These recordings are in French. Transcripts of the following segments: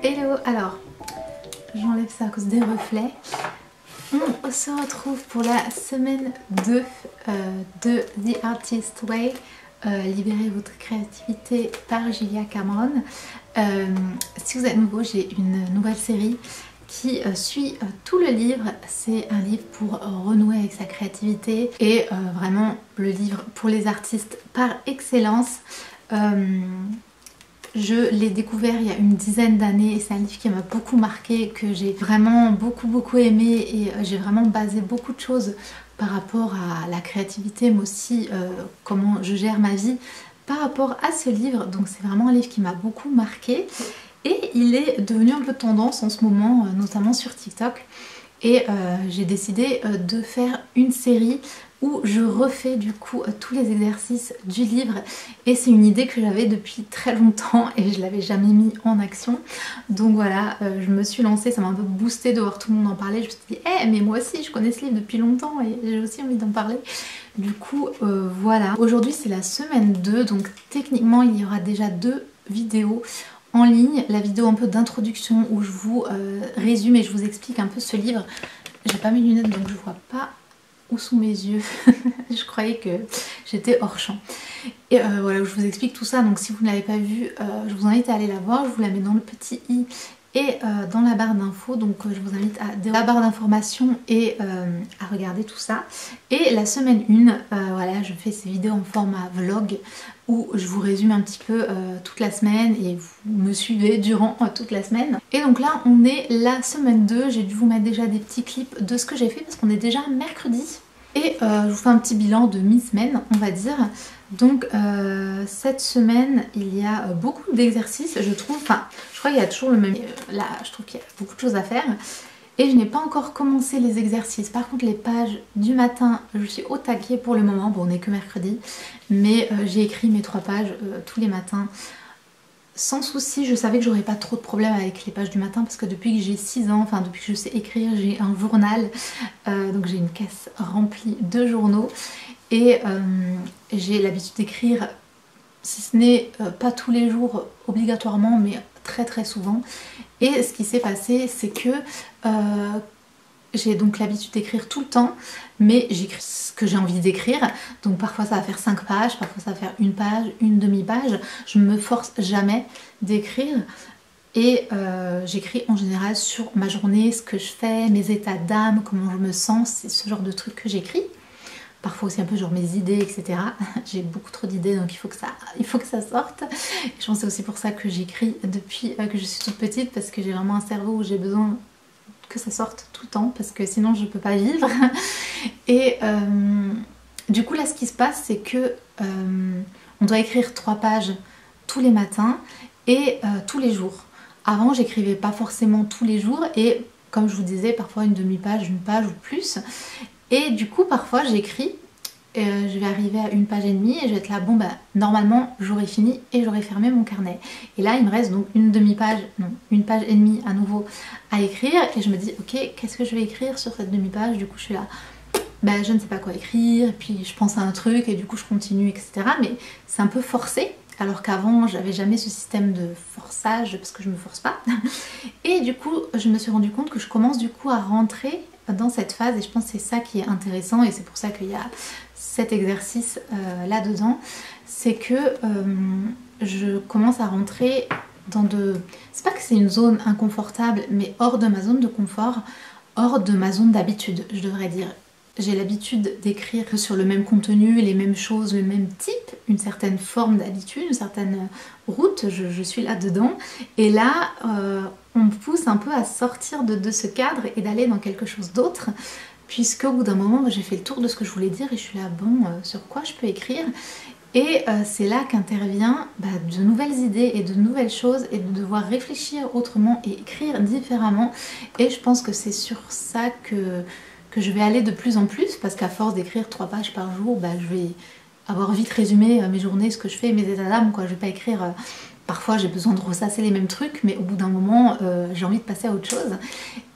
Hello, alors j'enlève ça à cause des reflets. se retrouve pour la semaine 2 de The Artist Way, libérez votre créativité par Julia Cameron. Si vous êtes nouveau, j'ai une nouvelle série qui suit tout le livre. C'est un livre pour renouer avec sa créativité et vraiment le livre pour les artistes par excellence. Je l'ai découvert il y a une dizaine d'années et c'est un livre qui m'a beaucoup marqué, que j'ai vraiment beaucoup aimé, et j'ai vraiment basé beaucoup de choses par rapport à la créativité, mais aussi comment je gère ma vie par rapport à ce livre. Donc c'est vraiment un livre qui m'a beaucoup marqué et il est devenu un peu tendance en ce moment, notamment sur TikTok. Et j'ai décidé de faire une série où je refais du coup tous les exercices du livre, et c'est une idée que j'avais depuis très longtemps et je l'avais jamais mis en action. Donc voilà, je me suis lancée, ça m'a un peu boosté de voir tout le monde en parler. Je me suis dit mais moi aussi je connais ce livre depuis longtemps et j'ai aussi envie d'en parler. Du coup voilà, aujourd'hui c'est la semaine 2, donc techniquement il y aura déjà 2 vidéos en ligne. La vidéo un peu d'introduction où je vous résume et je vous explique un peu ce livre. J'ai pas mes lunettes donc je vois pas où sont mes yeux. Je croyais que j'étais hors champ. Et voilà, je vous explique tout ça. Donc si vous ne l'avez pas vu, je vous invite à aller la voir. Je vous la mets dans le petit i et dans la barre d'infos. Donc je vous invite à la barre d'informations et à regarder tout ça. Et la semaine 1, voilà, je fais ces vidéos en format vlog où je vous résume un petit peu toute la semaine et vous me suivez durant toute la semaine. Et donc là on est la semaine 2, j'ai dû vous mettre déjà des petits clips de ce que j'ai fait parce qu'on est déjà mercredi. Et je vous fais un petit bilan de mi-semaine on va dire. Donc cette semaine il y a beaucoup d'exercices je trouve, enfin je crois qu'il y a toujours le même, là je trouve qu'il y a beaucoup de choses à faire. Et je n'ai pas encore commencé les exercices. Par contre les pages du matin, je suis au taquet pour le moment. Bon, on n'est que mercredi, mais j'ai écrit mes 3 pages tous les matins sans souci. Je savais que j'aurais pas trop de problèmes avec les pages du matin parce que depuis que j'ai 6 ans, enfin depuis que je sais écrire, j'ai un journal. Donc j'ai une caisse remplie de journaux et j'ai l'habitude d'écrire, si ce n'est pas tous les jours obligatoirement, mais très souvent. Et ce qui s'est passé, c'est que j'ai donc l'habitude d'écrire tout le temps, mais j'écris ce que j'ai envie d'écrire. Donc parfois ça va faire 5 pages, parfois ça va faire une page, une demi-page. Je ne me force jamais d'écrire. Et j'écris en général sur ma journée, ce que je fais, mes états d'âme, comment je me sens, c'est ce genre de trucs que j'écris. Parfois aussi un peu genre mes idées, etc. J'ai beaucoup trop d'idées donc il faut que ça sorte. Je pense que c'est aussi pour ça que j'écris depuis que je suis toute petite, parce que j'ai vraiment un cerveau où j'ai besoin que ça sorte tout le temps parce que sinon je peux pas vivre. Et du coup là ce qui se passe c'est que on doit écrire 3 pages tous les matins et tous les jours. Avant j'écrivais pas forcément tous les jours et comme je vous disais parfois une demi-page, une page ou plus. Et du coup parfois j'écris, je vais arriver à une page et demie et je vais être là, bon bah normalement j'aurai fini et j'aurai fermé mon carnet. Et là il me reste donc une demi-page, non, une page et demie à nouveau à écrire. Et je me dis ok, qu'est-ce que je vais écrire sur cette demi-page? Du coup je suis là, bah je ne sais pas quoi écrire, et puis je pense à un truc et du coup je continue, etc. Mais c'est un peu forcé. Alors qu'avant j'avais jamais ce système de forçage parce que je me force pas. Et du coup je me suis rendu compte que je commence du coup à rentrer dans cette phase et je pense que c'est ça qui est intéressant et c'est pour ça qu'il y a cet exercice là-dedans. C'est que je commence à rentrer dans de... C'est pas que c'est une zone inconfortable, mais hors de ma zone de confort, hors de ma zone d'habitude, je devrais dire. J'ai l'habitude d'écrire sur le même contenu, les mêmes choses, le même type, une certaine forme d'habitude, une certaine route, je suis là-dedans. Et là, on me pousse un peu à sortir de ce cadre et d'aller dans quelque chose d'autre, puisque au bout d'un moment, j'ai fait le tour de ce que je voulais dire et je suis là, bon, sur quoi je peux écrire? Et c'est là qu'intervient de nouvelles idées et de nouvelles choses et de devoir réfléchir autrement et écrire différemment. Et je pense que c'est sur ça que je vais aller de plus en plus, parce qu'à force d'écrire 3 pages par jour, je vais avoir vite résumé mes journées, ce que je fais, mes états d'âme, quoi. Je vais pas écrire, parfois j'ai besoin de ressasser les mêmes trucs, mais au bout d'un moment j'ai envie de passer à autre chose.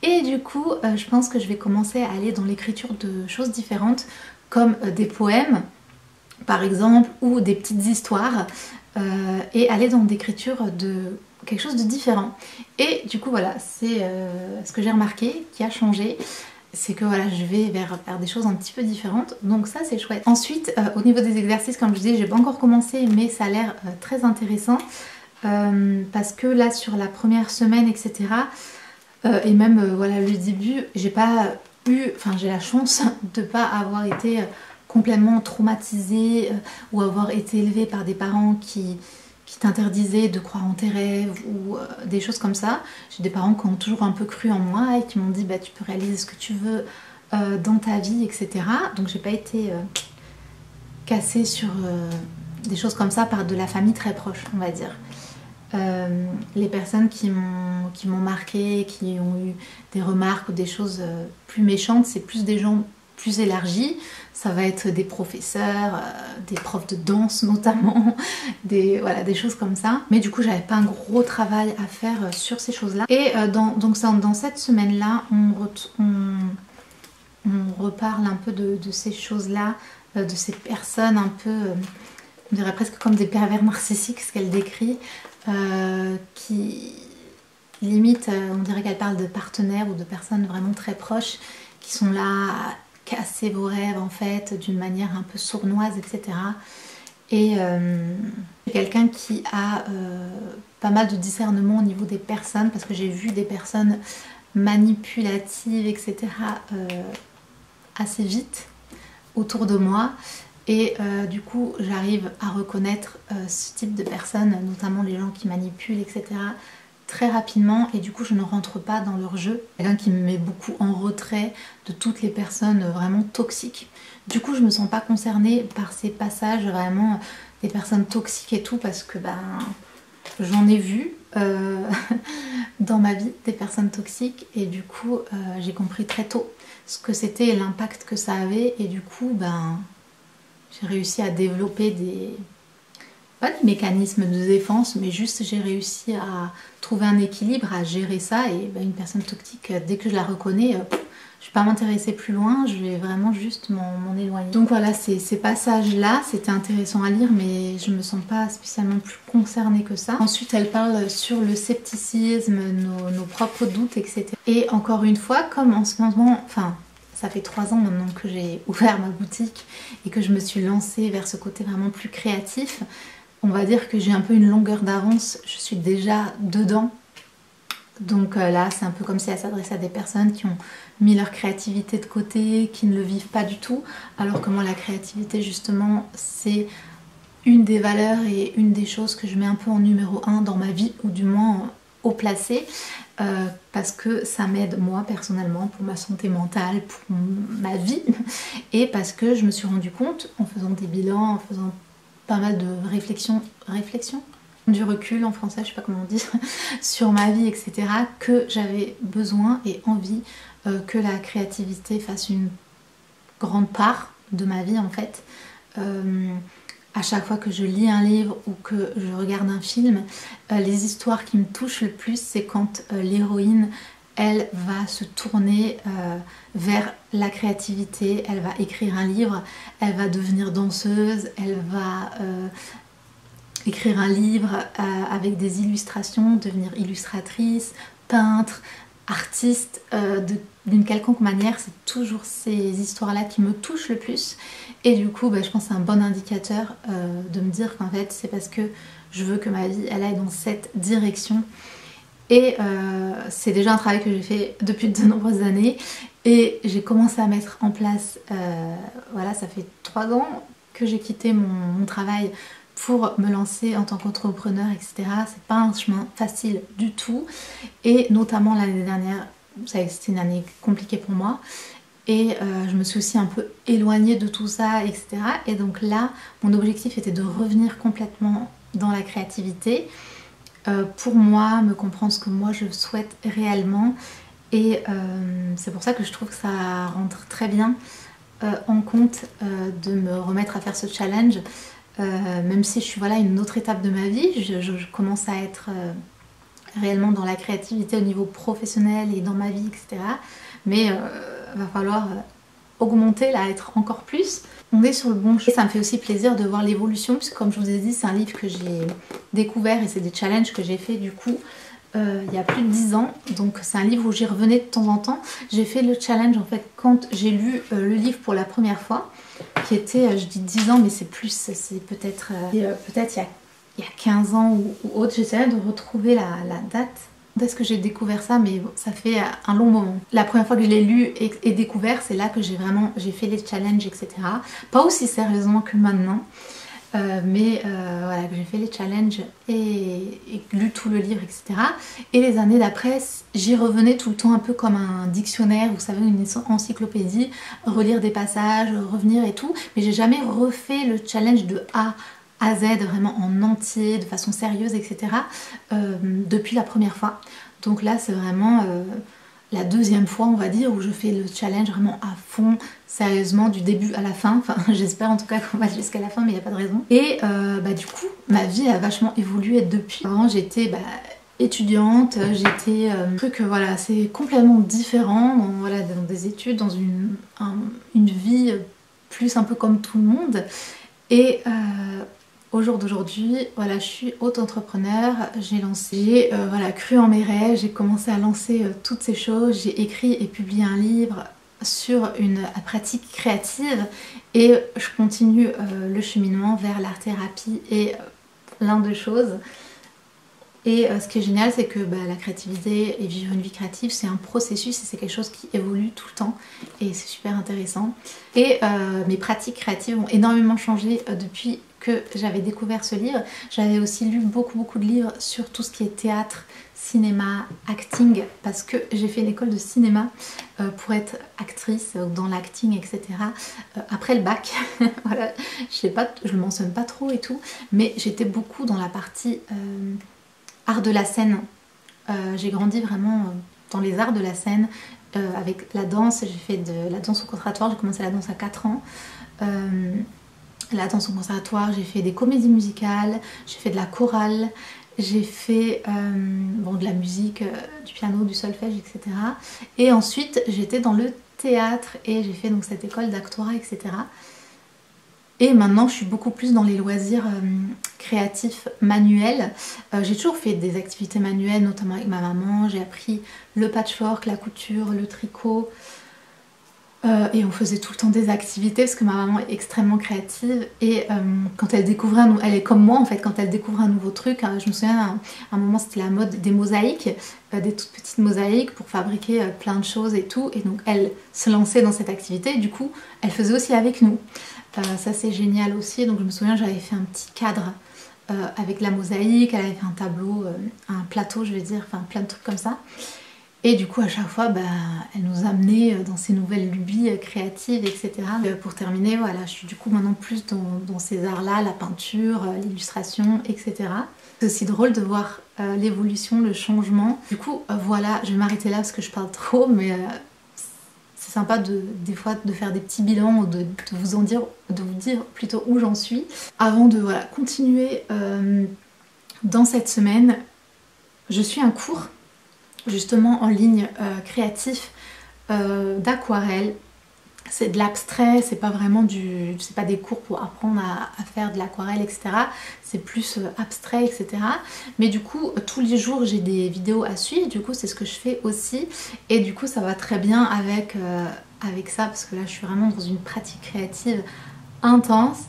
Et du coup je pense que je vais commencer à aller dans l'écriture de choses différentes, comme des poèmes par exemple, ou des petites histoires, et aller dans l'écriture de quelque chose de différent. Et du coup voilà, c'est ce que j'ai remarqué qui a changé. c'est que voilà, je vais vers des choses un petit peu différentes, donc ça c'est chouette. Ensuite, au niveau des exercices, comme je disais, j'ai pas encore commencé, mais ça a l'air très intéressant, parce que là sur la première semaine, etc., et même voilà le début, j'ai pas eu, enfin j'ai la chance de pas avoir été complètement traumatisée, ou avoir été élevée par des parents qui t'interdisaient de croire en tes rêves ou des choses comme ça. J'ai des parents qui ont toujours un peu cru en moi et qui m'ont dit bah tu peux réaliser ce que tu veux dans ta vie, etc. Donc j'ai pas été cassée sur des choses comme ça par de la famille très proche, on va dire. Les personnes qui m'ont marqué, qui ont eu des remarques ou des choses plus méchantes, c'est plus des gens plus élargis. Ça va être des professeurs, des profs de danse notamment, voilà, des choses comme ça. Mais du coup j'avais pas un gros travail à faire sur ces choses là. Et donc dans cette semaine là on reparle un peu de ces choses là, de ces personnes un peu, on dirait presque comme des pervers narcissiques, ce qu'elle décrit, qui limite, on dirait qu'elle parle de partenaires ou de personnes vraiment très proches qui sont là à casser vos rêves en fait d'une manière un peu sournoise, etc. Et quelqu'un qui a pas mal de discernement au niveau des personnes, parce que j'ai vu des personnes manipulatives, etc. Assez vite autour de moi. Et du coup j'arrive à reconnaître ce type de personnes, notamment les gens qui manipulent, etc. très rapidement, et du coup je ne rentre pas dans leur jeu. Quelqu'un qui me met beaucoup en retrait de toutes les personnes vraiment toxiques. Du coup je me sens pas concernée par ces passages vraiment des personnes toxiques et tout, parce que ben j'en ai vu dans ma vie des personnes toxiques, et du coup j'ai compris très tôt ce que c'était et l'impact que ça avait, et du coup ben j'ai réussi à développer pas des mécanismes de défense, mais juste j'ai réussi à trouver un équilibre, à gérer ça. Et ben, une personne toxique, dès que je la reconnais, je vais pas m'intéresser plus loin, je vais vraiment juste m'en éloigner. Donc voilà, ces passages-là, c'était intéressant à lire, mais je me sens pas spécialement plus concernée que ça. Ensuite, elle parle sur le scepticisme, nos propres doutes, etc. Et encore une fois, comme en ce moment, enfin, ça fait 3 ans maintenant que j'ai ouvert ma boutique et que je me suis lancée vers ce côté vraiment plus créatif, on va dire que j'ai un peu une longueur d'avance, je suis déjà dedans. Donc là c'est un peu comme si elle s'adressait à des personnes qui ont mis leur créativité de côté, qui ne le vivent pas du tout, alors que moi la créativité justement c'est une des valeurs et une des choses que je mets un peu en numéro 1 dans ma vie, ou du moins haut placé, parce que ça m'aide moi personnellement pour ma santé mentale, pour ma vie, et parce que je me suis rendu compte en faisant des bilans, en faisant pas mal de réflexion, du recul en français, je sais pas comment on dit, sur ma vie, etc., que j'avais besoin et envie que la créativité fasse une grande part de ma vie en fait. À chaque fois que je lis un livre ou que je regarde un film, les histoires qui me touchent le plus, c'est quand l'héroïne, elle va se tourner vers la créativité, elle va écrire un livre, elle va devenir danseuse, elle va écrire un livre avec des illustrations, devenir illustratrice, peintre, artiste, d'une quelconque manière. C'est toujours ces histoires-là qui me touchent le plus, et du coup bah, je pense que c'est un bon indicateur de me dire qu'en fait c'est parce que je veux que ma vie elle aille dans cette direction. Et c'est déjà un travail que j'ai fait depuis de nombreuses années, et j'ai commencé à mettre en place, voilà, ça fait 3 ans que j'ai quitté mon travail pour me lancer en tant qu'entrepreneur, etc. C'est pas un chemin facile du tout, et notamment l'année dernière, vous savez que c'était une année compliquée pour moi, et je me suis aussi un peu éloignée de tout ça, etc. Et donc là, mon objectif était de revenir complètement dans la créativité, pour moi, me comprendre ce que moi je souhaite réellement, et c'est pour ça que je trouve que ça rentre très bien en compte de me remettre à faire ce challenge, même si je suis voilà, à une autre étape de ma vie, je commence à être réellement dans la créativité au niveau professionnel et dans ma vie, etc. Mais va falloir augmenter là, être encore plus. On est sur le bon chemin. Ça me fait aussi plaisir de voir l'évolution, puisque comme je vous ai dit, c'est un livre que j'ai découvert et c'est des challenges que j'ai fait du coup il y a plus de 10 ans, donc c'est un livre où j'y revenais de temps en temps. J'ai fait le challenge en fait quand j'ai lu le livre pour la première fois, qui était, je dis 10 ans mais c'est plus, c'est peut-être peut-être il y a 15 ans ou autre. J'essaierai de retrouver la date. Est-ce que j'ai découvert ça, mais bon, ça fait un long moment. La première fois que je l'ai lu et découvert, c'est là que j'ai fait les challenges, etc. Pas aussi sérieusement que maintenant, mais voilà, que j'ai fait les challenges et lu tout le livre, etc. Et les années d'après, j'y revenais tout le temps un peu comme un dictionnaire, vous savez, une encyclopédie, relire des passages, revenir et tout. Mais j'ai jamais refait le challenge de A à Z, vraiment en entier, de façon sérieuse, etc. Depuis la première fois. Donc là, c'est vraiment la deuxième fois, on va dire, où je fais le challenge vraiment à fond, sérieusement, du début à la fin. Enfin, j'espère en tout cas qu'on va jusqu'à la fin, mais il n'y a pas de raison. Et du coup, ma vie a vachement évolué depuis. Avant, j'étais étudiante, j'étais truc, voilà, c'est complètement différent dans des études, dans une vie plus un peu comme tout le monde. Et au jour d'aujourd'hui, voilà, je suis auto-entrepreneur, j'ai lancé, voilà, cru en mes rêves, j'ai commencé à lancer toutes ces choses, j'ai écrit et publié un livre sur une pratique créative et je continue le cheminement vers l'art-thérapie et plein de choses. Et ce qui est génial, c'est que la créativité et vivre une vie créative, c'est un processus et c'est quelque chose qui évolue tout le temps et c'est super intéressant. Et mes pratiques créatives ont énormément changé depuis que j'avais découvert ce livre. J'avais aussi lu beaucoup de livres sur tout ce qui est théâtre, cinéma, acting, parce que j'ai fait une école de cinéma pour être actrice dans l'acting, etc. Après le bac, voilà, je le mentionne pas trop et tout, mais j'étais beaucoup dans la partie art de la scène. J'ai grandi vraiment dans les arts de la scène, avec la danse. J'ai fait de la danse au conservatoire, j'ai commencé la danse à 4 ans. La danse au conservatoire, j'ai fait des comédies musicales, j'ai fait de la chorale, j'ai fait de la musique, du piano, du solfège, etc. Et ensuite j'étais dans le théâtre et j'ai fait donc cette école d'actorat, etc. Et maintenant je suis beaucoup plus dans les loisirs créatifs manuels. J'ai toujours fait des activités manuelles, notamment avec ma maman. J'ai appris le patchwork, la couture, le tricot. Et on faisait tout le temps des activités parce que ma maman est extrêmement créative et quand elle découvrait elle est comme moi en fait, quand elle découvre un nouveau truc, je me souviens à un moment c'était la mode des mosaïques, des toutes petites mosaïques pour fabriquer plein de choses et tout, et donc elle se lançait dans cette activité et du coup elle faisait aussi avec nous. Ça c'est génial aussi, donc je me souviens j'avais fait un petit cadre avec la mosaïque, elle avait fait un tableau, un plateau je vais dire, enfin plein de trucs comme ça. Et du coup à chaque fois elle nous amenait dans ces nouvelles lubies créatives, etc. Pour terminer, voilà, je suis du coup maintenant plus dans ces arts là, la peinture, l'illustration, etc. C'est aussi drôle de voir l'évolution, le changement. Du coup voilà, je vais m'arrêter là parce que je parle trop, mais c'est sympa des fois de faire des petits bilans ou de vous dire plutôt où j'en suis. Avant de continuer dans cette semaine, je suis un cours justement en ligne créatif d'aquarelle. C'est de l'abstrait, c'est pas vraiment c'est pas des cours pour apprendre à faire de l'aquarelle, etc. C'est plus abstrait, etc. Mais du coup tous les jours j'ai des vidéos à suivre, du coup c'est ce que je fais aussi, et du coup ça va très bien avec ça parce que là je suis vraiment dans une pratique créative intense.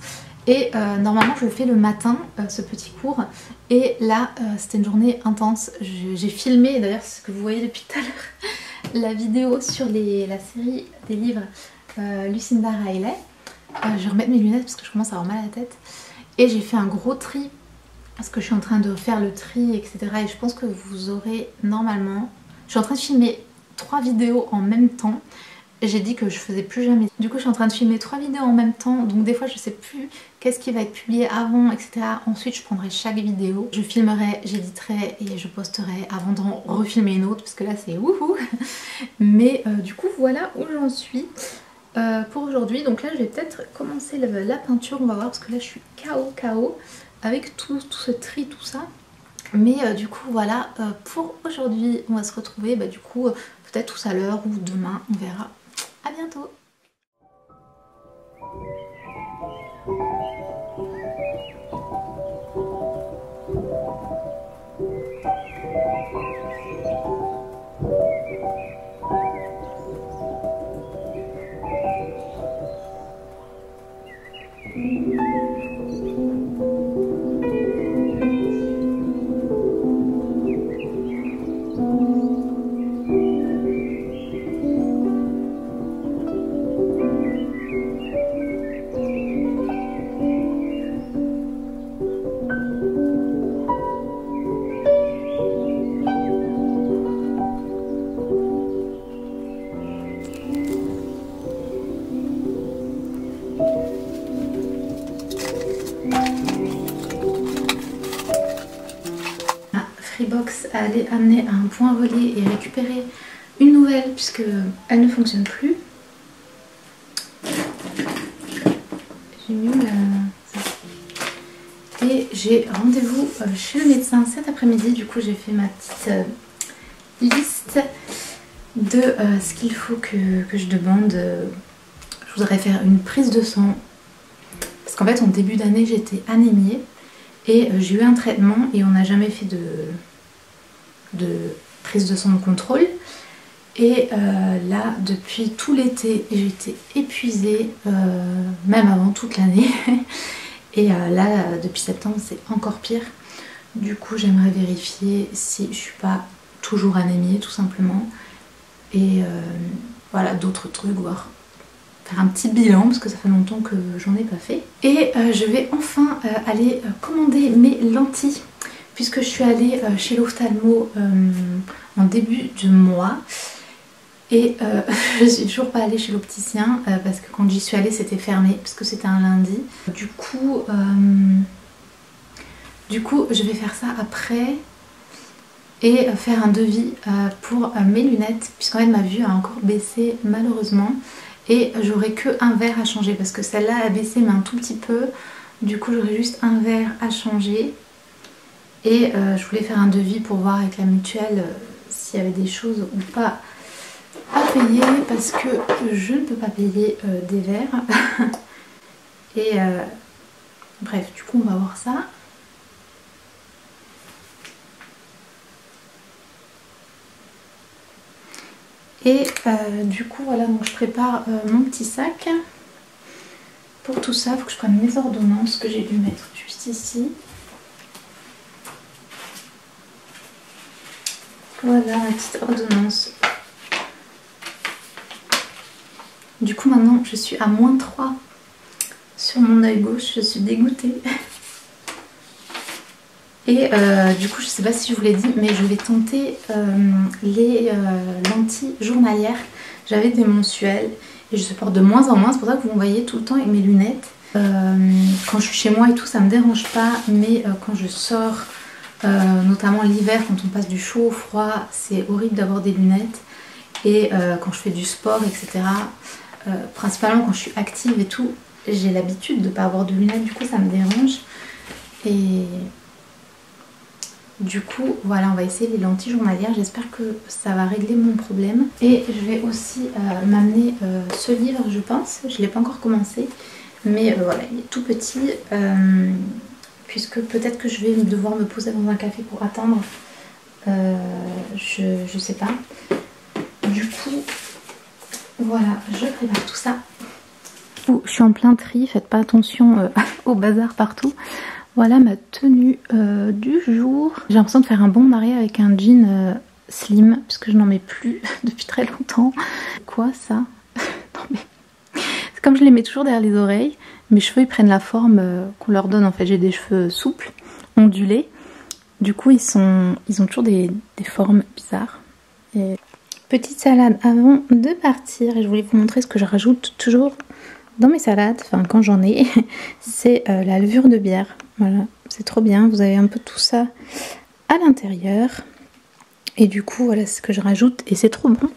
Et normalement je le fais le matin, ce petit cours, et là c'était une journée intense. J'ai filmé, d'ailleurs c'est ce que vous voyez depuis tout à l'heure, la vidéo sur la série des livres Lucinda Riley. Je vais remettre mes lunettes parce que je commence à avoir mal à la tête. Et j'ai fait un gros tri, parce que je suis en train de faire le tri, etc. Et je pense que vous aurez normalement... Je suis en train de filmer 3 vidéos en même temps. J'ai dit que je faisais plus jamais. Du coup je suis en train de filmer 3 vidéos en même temps, donc des fois je sais plus qu'est-ce qui va être publié avant, etc. Ensuite je prendrai chaque vidéo, je filmerai, j'éditerai et je posterai avant d'en refilmer une autre parce que là c'est wouhou. Mais du coup voilà où j'en suis pour aujourd'hui. Donc là je vais peut-être commencer la peinture, on va voir, parce que là je suis KO avec tout ce tri, tout ça. Mais du coup voilà, pour aujourd'hui on va se retrouver du coup peut-être tout à l'heure ou demain, on verra. À bientôt. Freebox allait amener à un point relais et récupérer une nouvelle puisque elle ne fonctionne plus. J'ai mis ça. Et j'ai rendez-vous chez le médecin cet après-midi. Du coup j'ai fait ma petite liste de ce qu'il faut que je demande. Je voudrais faire une prise de sang parce qu'en fait en début d'année j'étais anémiée. Et j'ai eu un traitement et on n'a jamais fait de prise de sang de contrôle. Et là, depuis tout l'été, j'étais épuisée, même avant toute l'année. Et là, depuis septembre, c'est encore pire. Du coup, j'aimerais vérifier si je suis pas toujours anémiée, tout simplement. Et voilà, d'autres trucs, voir. Faire un petit bilan parce que ça fait longtemps que j'en ai pas fait. Et je vais enfin aller commander mes lentilles puisque je suis allée chez l'ophtalmo en début de mois et je suis toujours pas allée chez l'opticien parce que quand j'y suis allée c'était fermé parce que c'était un lundi. Du coup je vais faire ça après et faire un devis pour mes lunettes puisqu'en fait ma vue a encore baissé malheureusement. Et j'aurai que un verre à changer parce que celle-là a baissé mais un tout petit peu. Du coup j'aurai juste un verre à changer. Et je voulais faire un devis pour voir avec la mutuelle s'il y avait des choses ou pas à payer. Parce que je ne peux pas payer des verres. Et bref, du coup on va voir ça. Et du coup voilà, donc je prépare mon petit sac. Pour tout ça, il faut que je prenne mes ordonnances que j'ai dû mettre juste ici. Voilà ma petite ordonnance. Du coup maintenant je suis à -3 sur mon œil gauche, je suis dégoûtée. Et du coup je sais pas si je vous l'ai dit mais je vais tenter les lentilles journalières. J'avais des mensuelles et je supporte de moins en moins, c'est pour ça que vous me voyez tout le temps avec mes lunettes. Quand je suis chez moi et tout ça me dérange pas, mais quand je sors, notamment l'hiver quand on passe du chaud au froid, c'est horrible d'avoir des lunettes. Et quand je fais du sport etc, principalement quand je suis active et tout, j'ai l'habitude de ne pas avoir de lunettes, du coup ça me dérange. Et du coup voilà, on va essayer les lentilles journalières, j'espère que ça va régler mon problème. Et je vais aussi m'amener ce livre je pense, je ne l'ai pas encore commencé. Mais voilà, il est tout petit, puisque peut-être que je vais devoir me poser dans un café pour attendre, je sais pas. Du coup voilà, je prépare tout ça. Je suis en plein tri, faites pas attention au bazar partout. Voilà ma tenue du jour. J'ai l'impression de faire un bon marié avec un jean slim, puisque je n'en mets plus depuis très longtemps. Quoi ça? Non mais... C'est comme je les mets toujours derrière les oreilles. Mes cheveux ils prennent la forme qu'on leur donne en fait. J'ai des cheveux souples, ondulés. Du coup ils ont toujours des formes bizarres. Et... Petite salade avant de partir. Et je voulais vous montrer ce que je rajoute toujours dans mes salades, enfin quand j'en ai. C'est la levure de bière. Voilà, c'est trop bien. Vous avez un peu tout ça à l'intérieur. Et du coup voilà ce que je rajoute et c'est trop bon.